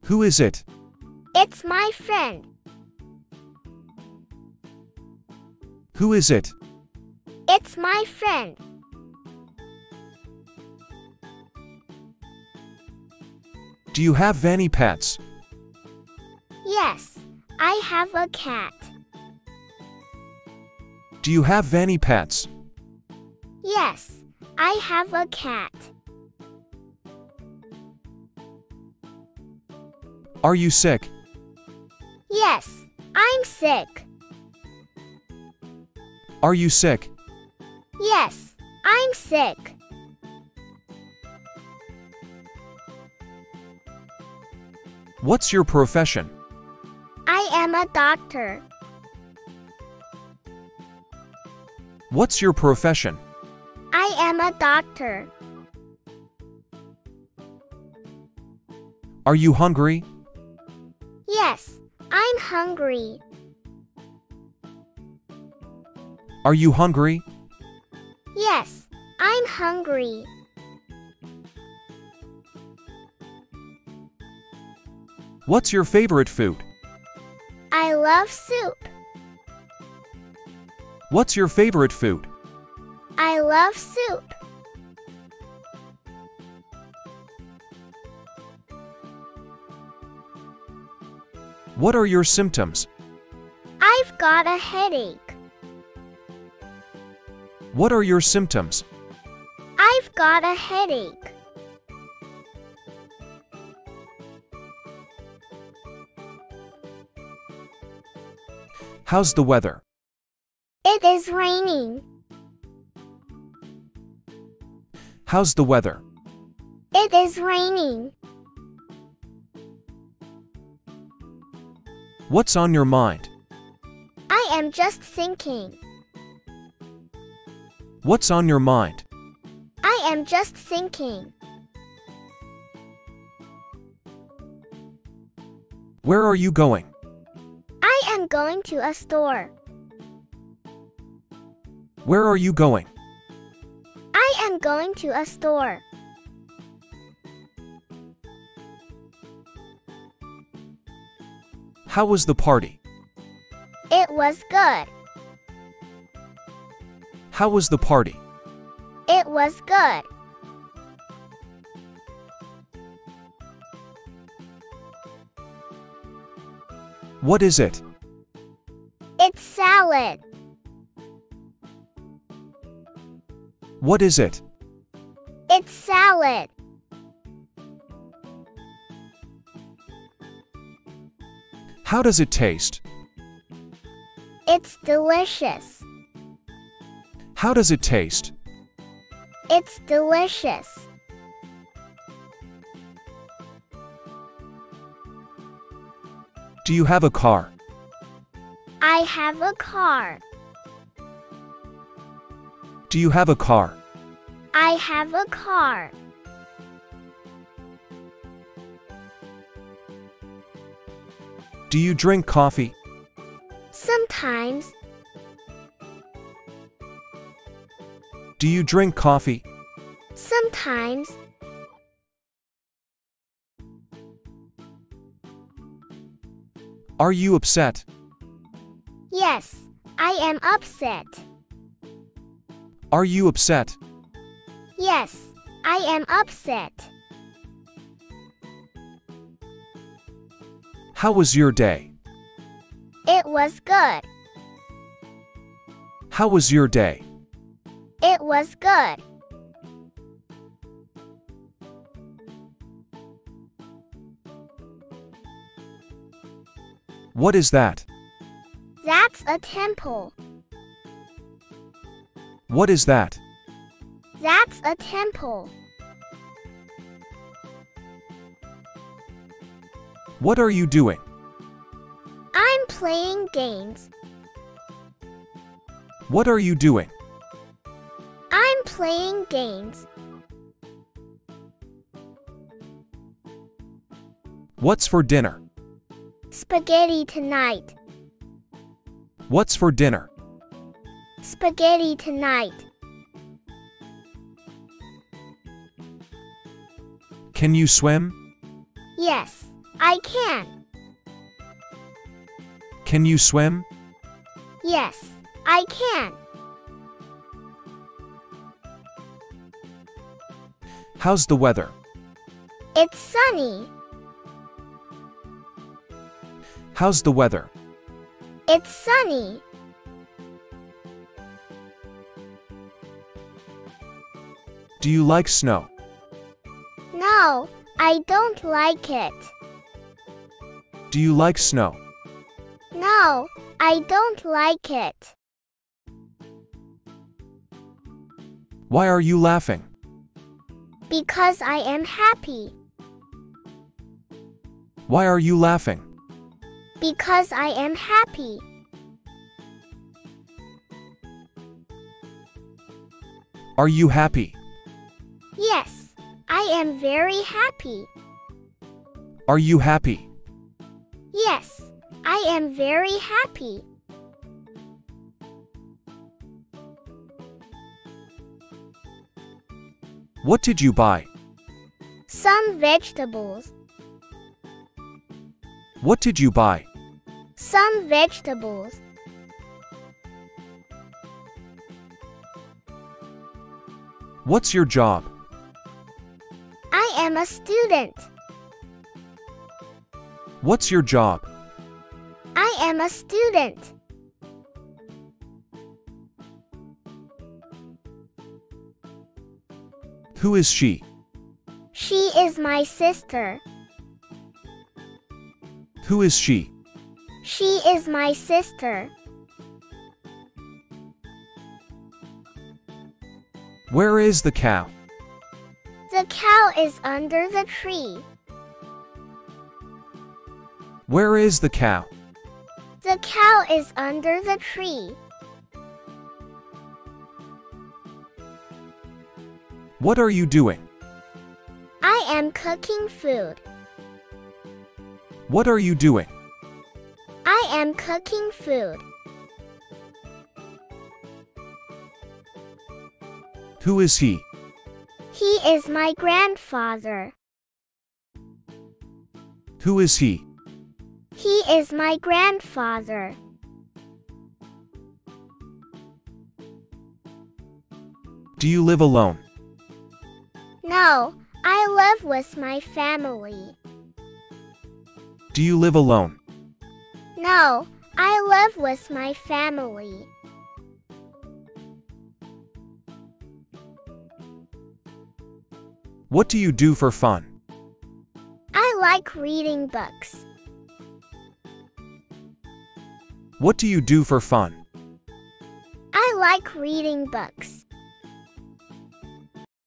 Who is it? It's my friend. Who is it? It's my friend. Do you have any pets? Yes, I have a cat. Do you have any pets? Yes, I have a cat. Are you sick? Yes, I'm sick. Are you sick? Yes, I'm sick. What's your profession? I am a doctor. What's your profession? I am a doctor. Are you hungry? Yes, I'm hungry. Are you hungry? Yes, I'm hungry. What's your favorite food? I love soup. What's your favorite food? I love soup. What are your symptoms? I've got a headache. What are your symptoms? I've got a headache. How's the weather? It is raining. How's the weather? It is raining. What's on your mind? I am just thinking. What's on your mind? I am just thinking. Where are you going? I am going to a store. Where are you going? I am going to a store. How was the party? It was good. How was the party? It was good. What is it? It's salad. What is it? It's salad. How does it taste? It's delicious. How does it taste? It's delicious. Do you have a car? I have a car. Do you have a car? I have a car. Do you drink coffee? Sometimes. Do you drink coffee? Sometimes. Are you upset? Yes, I am upset. Are you upset? Yes, I am upset. How was your day? It was good. How was your day? It was good. What is that? That's a temple. What is that? That's a temple. What are you doing? I'm playing games. What are you doing? I'm playing games. What's for dinner? Spaghetti tonight. What's for dinner? Spaghetti tonight. Can you swim? Yes, I can. Can you swim? Yes, I can. How's the weather? It's sunny. How's the weather? It's sunny. Do you like snow? No, I don't like it. Do you like snow? No, I don't like it. Why are you laughing? Because I am happy. Why are you laughing? Because I am happy. Are you happy? Yes, I am very happy. Are you happy? Yes, I am very happy. What did you buy? Some vegetables. What did you buy? Some vegetables. What's your job? I am a student. What's your job? I am a student. Who is she? She is my sister. Who is she? She is my sister. Where is the cow? The cow is under the tree. Where is the cow? The cow is under the tree. What are you doing? I am cooking food. What are you doing? I am cooking food. Who is he? He is my grandfather. Who is he? He is my grandfather. Do you live alone? No, I live with my family. Do you live alone? No, I live with my family. What do you do for fun? I like reading books. What do you do for fun? I like reading books.